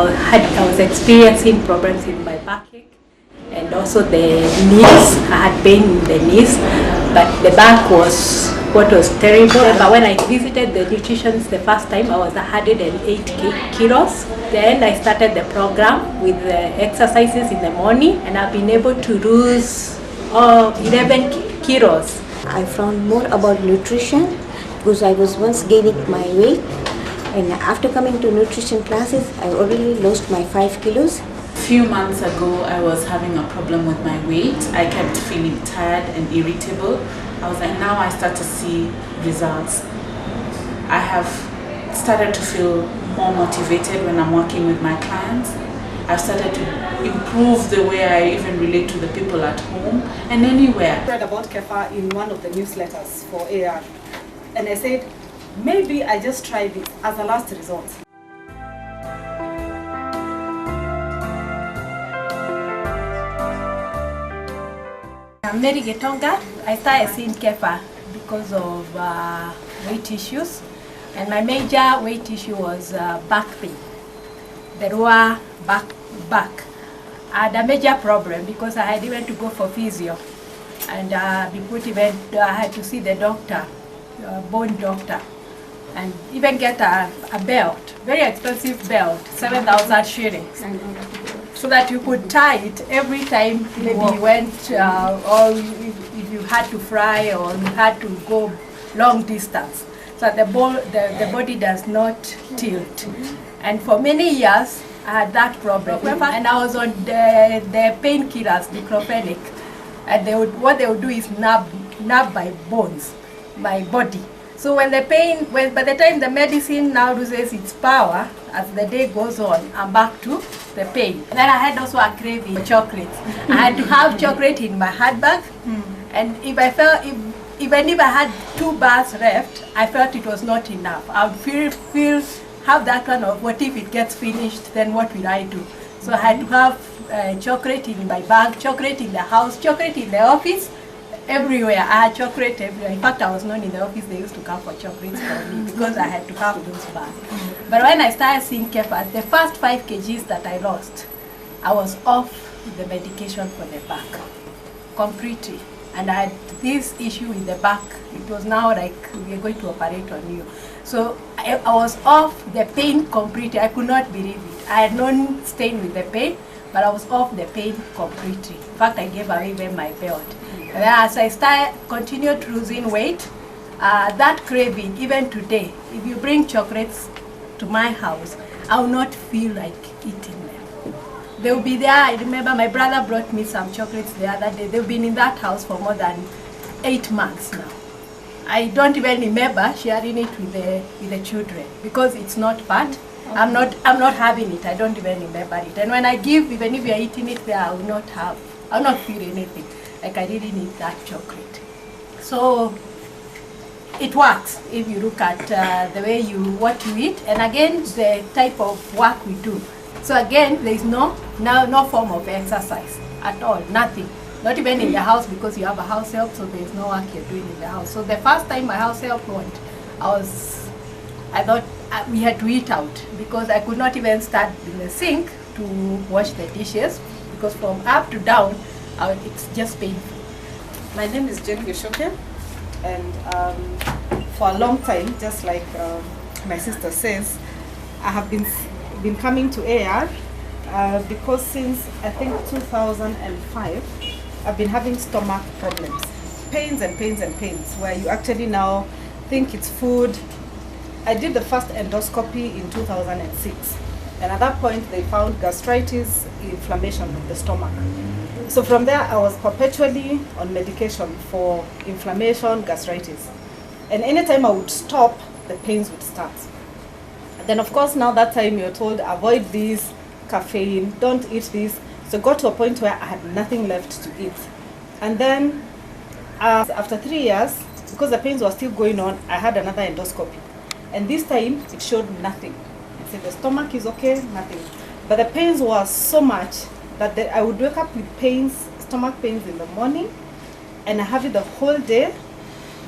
I was experiencing problems in my backache and also the knees. I had pain in the knees, but the back was what was terrible. But when I visited the nutritionist the first time, I was 108 kilos. Then I started the program with the exercises in the morning, and I've been able to lose 11 kilos. I found more about nutrition because I was once gaining my weight, and after coming to nutrition classes, I already lost my 5 kilos. A few months ago, I was having a problem with my weight. I kept feeling tired and irritable. I was like, now I start to see results. I have started to feel more motivated when I'm working with my clients. I've started to improve the way I even relate to the people at home and anywhere. I read about Kefa in one of the newsletters for AR, and I said, maybe I just try this as a last resort. I'm Mary Getonga. I started seeing Kefa because of weight issues, and my major weight issue was back pain, the lower back. I had a major problem because I had even to go for physio, and I had to see the doctor, bone doctor, and even get a belt, very expensive belt, 7,000 shillings, so that you could tie it every time maybe you went, or if you had to fly or you had to go long distance, so that the body does not tilt. And for many years, I had that problem. And I was on the painkillers, diclofenac, and what they would do is nub my bones, my body. So when the pain, by the time the medicine now loses its power, as the day goes on, I'm back to the pain. Then I had also a craving for chocolate. I had to have chocolate in my handbag, and even if I had 2 bars left, I felt it was not enough. I would have that kind of, what if it gets finished, then what will I do? So I had to have chocolate in my bag, chocolate in the house, chocolate in the office, everywhere. I had chocolate everywhere. In fact, I was known in the office, they used to come for chocolates for me because I had to have those bags. But when I started seeing Kefa, the first 5 kgs that I lost, I was off the medication for the back completely. And I had this issue with the back. It was now like, we are going to operate on you. So I was off the pain completely. I could not believe it. I had not stayed with the pain, but I was off the pain completely. In fact, I gave away even my belt. And then as I continued losing weight, that craving, even today, if you bring chocolates to my house, I will not feel like eating them. They will be there. I remember my brother brought me some chocolates the other day. They've been in that house for more than 8 months now. I don't even remember sharing it with the children because it's not fat. I'm not having it. I don't even remember it. And when I give, even if we are eating it there, I will not feel anything. Like I didn't eat that chocolate. So it works if you look at the way what you eat, and again the type of work we do. So again, there is no form of exercise at all, nothing. Not even in the house because you have a house help, so there is no work you're doing in the house. So the first time my house help went, I thought we had to eat out because I could not even start in the sink to wash the dishes because from up to down, it's just painful. My name is Jen Gishoke, and for a long time, just like my sister says, I have been coming to AR because since I think 2005, I've been having stomach problems, pains and pains and pains, where you actually now think it's food. I did the first endoscopy in 2006, and at that point they found gastritis, inflammation of the stomach. So from there I was perpetually on medication for inflammation, gastritis, and anytime I would stop, the pains would start. And then of course now that time you're told avoid this, caffeine, don't eat this. So it got to a point where I had nothing left to eat. And then after 3 years, because the pains were still going on, I had another endoscopy. And this time it showed nothing. It said the stomach is okay, nothing. But the pains were so much that I would wake up with pains, stomach pains in the morning, and I have it the whole day.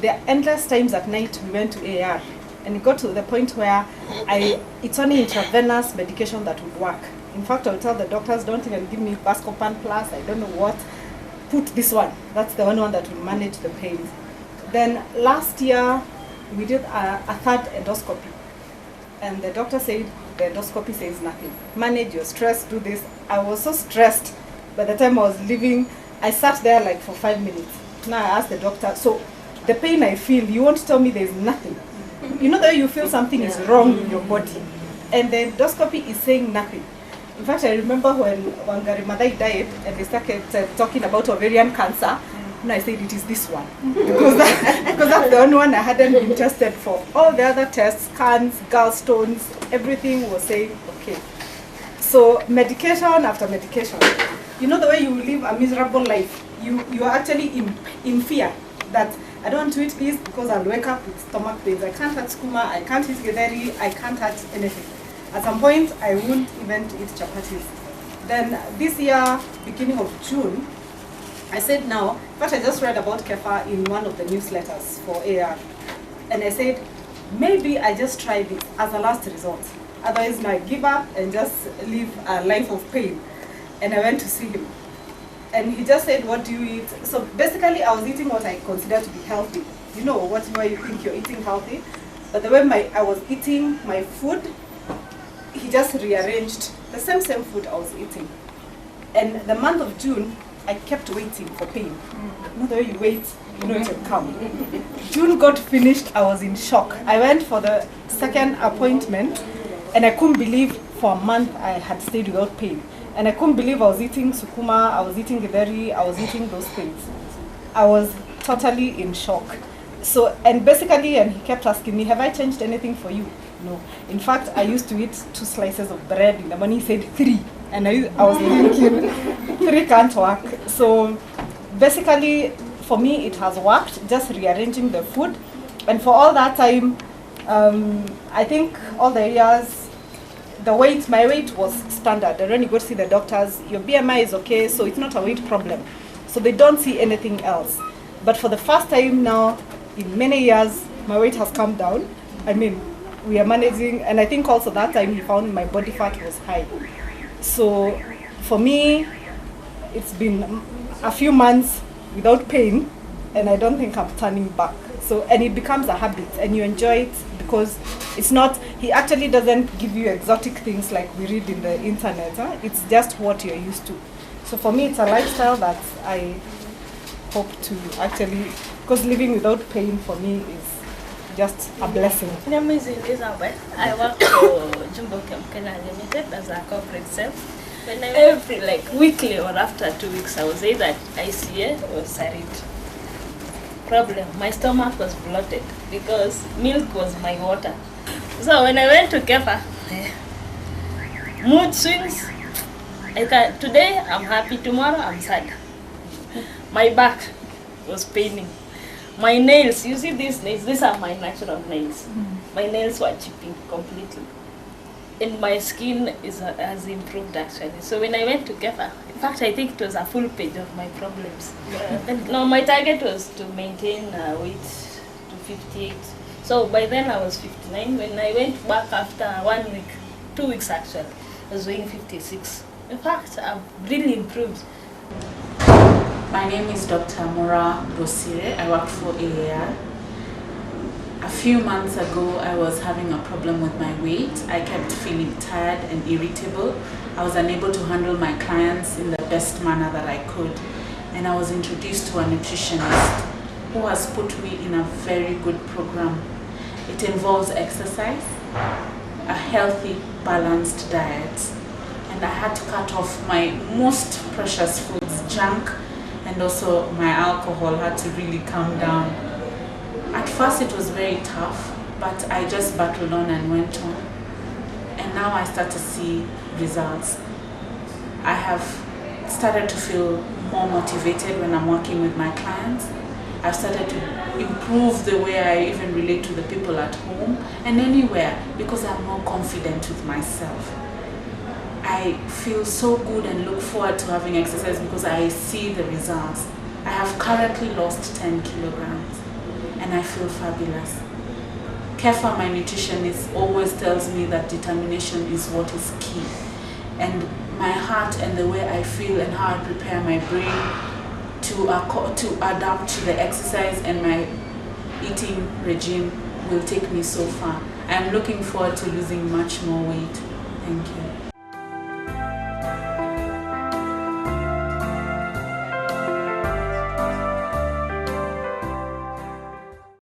There are endless times at night we went to AR And it got to the point where it's only intravenous medication that would work. In fact, I would tell the doctors, don't even give me Bascopan Plus, I don't know what. Put this one. That's the only one that will manage the pains. Then last year, we did a third endoscopy. And the doctor said, the endoscopy says nothing. Manage your stress, do this. I was so stressed. By the time I was leaving, I sat there like for 5 minutes. Now I asked the doctor, so the pain I feel, you won't tell me there's nothing. You know that you feel something is wrong in your body. And the endoscopy is saying nothing. In fact, I remember when Wangari Maathai died and they started talking about ovarian cancer, and I said it is this one. because that's the only one I hadn't been tested for. All the other tests, scans, gallstones, everything was saying okay. So medication after medication. You know the way you live a miserable life, you are actually in fear that I don't want to eat this because I'll wake up with stomach pains. I can't touch skuma, I can't eat githeri, I can't touch anything. At some point, I wouldn't even eat chapatis. Then this year, beginning of June, I said now, but I just read about kefa in one of the newsletters for AR. And I said, maybe I just try this as a last resort. Otherwise, now I give up and just live a life of pain. And I went to see him. And he just said, what do you eat? So basically, I was eating what I consider to be healthy. You know, why you think you're eating healthy. But the way I was eating my food, he just rearranged the same food I was eating. And the month of June, I kept waiting for pain. You know the way you wait, you know it will come. June got finished, I was in shock. I went for the second appointment and I couldn't believe for a month I had stayed without pain. And I couldn't believe I was eating sukuma, I was eating githeri, I was eating those things. I was totally in shock. So, and basically, and he kept asking me, have I changed anything for you? No. In fact, I used to eat 2 slices of bread in the morning. He said 3. And I was thinking, 3 can't work. So basically, for me, it has worked, just rearranging the food. And for all that time, I think all the areas, my weight was standard. And when you go to see the doctors, your BMI is okay, so it's not a weight problem. So they don't see anything else. But for the first time now, in many years, my weight has come down. I mean, we are managing, and I think also that time he found my body fat was high. So for me, it's been a few months without pain, and I don't think I'm turning back. So, and it becomes a habit, and you enjoy it because it's not, he actually doesn't give you exotic things like we read in the internet. It's just what you're used to. So for me, it's a lifestyle that I hope to actually, because living without pain for me is just a blessing. My name is Elizabeth. I work for Jumbo Chem Kenya Limited as a corporate sales. When every weekly or after 2 weeks, I was either ICA or Sarit. Problem, my stomach was bloated because milk was my water. So when I went to Kefa, mood swings. Today I'm happy, tomorrow I'm sad. My back was paining. My nails, you see these nails, these are my natural nails. My nails were chipping completely. And my skin has improved actually. So when I went to Kefa, in fact I think it was a full page of my problems. And no, my target was to maintain weight to 58. So by then I was 59. When I went back after 1 week, 2 weeks actually, I was weighing 56. In fact, I've really improved. My name is Dr. Mora Bosire. I work for AAR. A few months ago, I was having a problem with my weight. I kept feeling tired and irritable. I was unable to handle my clients in the best manner that I could. And I was introduced to a nutritionist who has put me in a very good program. It involves exercise, a healthy, balanced diet, and I had to cut off my most precious foods, junk, and also my alcohol had to really calm down. At first it was very tough, but I just battled on and went on. And now I start to see results. I have started to feel more motivated when I'm working with my clients. I've started to improve the way I even relate to the people at home and anywhere because I'm more confident with myself. I feel so good and look forward to having exercise because I see the results. I have currently lost 10 kilograms and I feel fabulous. Kefa, my nutritionist, always tells me that determination is what is key. And my heart and the way I feel and how I prepare my brain to adapt to the exercise and my eating regime will take me so far. I'm looking forward to losing much more weight. Thank you.